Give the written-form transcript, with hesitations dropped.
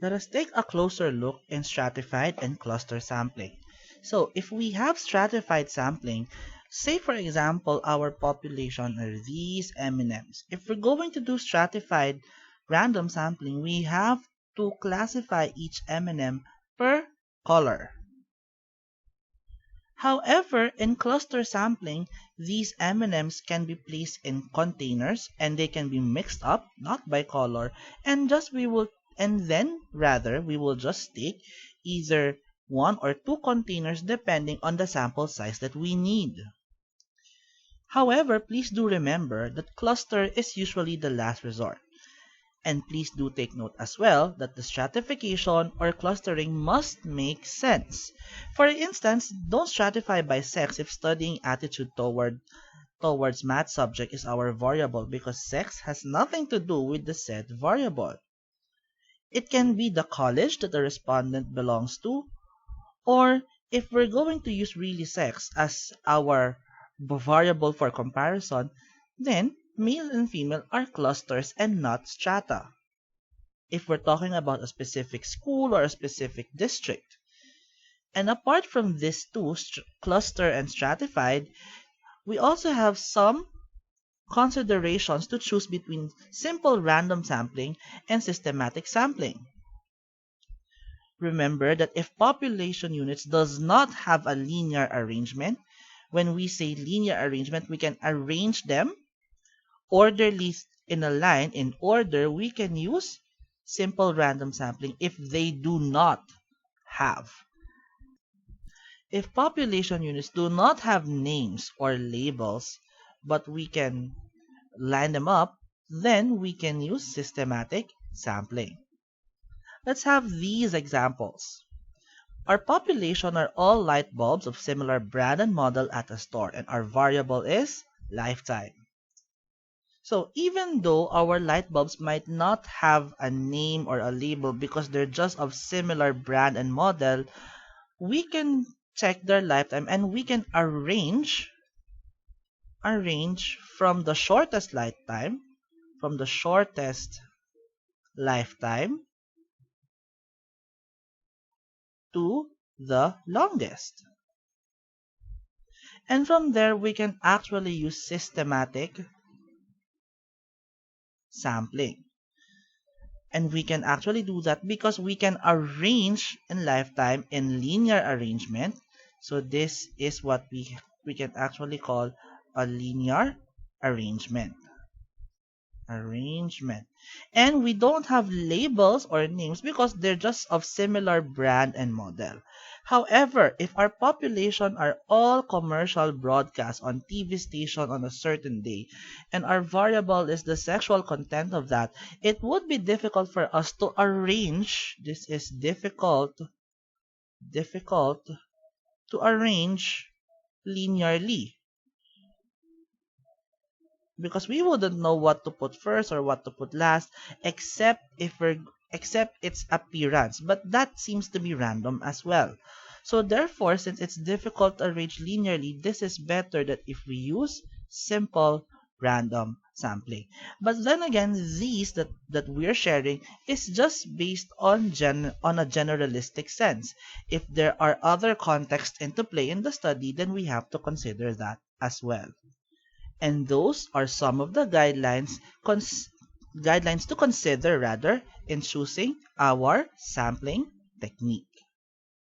Let us take a closer look in stratified and cluster sampling. So, if we have stratified sampling, say for example, our population are these M&Ms. If we're going to do stratified random sampling, we have to classify each M&M per color. However, in cluster sampling, these M&Ms can be placed in containers and they can be mixed up, not by color, and just we will and then rather we will just take either one or two containers depending on the sample size that we need. However, please do remember that cluster is usually the last resort. And please do take note as well that the stratification or clustering must make sense. For instance, don't stratify by sex if studying attitude towards math subject is our variable because sex has nothing to do with the said variable. It can be the college that the respondent belongs to, or if we're going to use really sex as our variable for comparison, then male and female are clusters and not strata if we're talking about a specific school or a specific district. And apart from these two, cluster and stratified, we also have some considerations to choose between simple random sampling and systematic sampling. Remember that if population units does not have a linear arrangement, when we say linear arrangement, we can arrange them orderly in a line in order. We can use simple random sampling if they do not have. If population units do not have names or labels, but we can line them up, then we can use systematic sampling. Let's have these examples. Our population are all light bulbs of similar brand and model at a store, and our variable is lifetime. So even though our light bulbs might not have a name or a label because they're just of similar brand and model, we can check their lifetime and we can arrange from the shortest lifetime to the longest. And from there, we can actually use systematic sampling. And we can actually do that because we can arrange in lifetime in linear arrangement. So this is what we can actually call a linear arrangement. And we don't have labels or names because they're just of similar brand and model. However, if our population are all commercial broadcasts on TV station on a certain day, and our variable is the sexual content of that, it would be difficult for us to arrange. This is difficult to arrange linearly because we wouldn't know what to put first or what to put last except its appearance, but that seems to be random as well. So therefore, since it's difficult to arrange linearly, this is better that if we use simple random sampling. But then again, these that we're sharing is just based on on a generalistic sense. If there are other contexts into play in the study, then we have to consider that as well. And those are some of the guidelines to consider rather in choosing our sampling technique.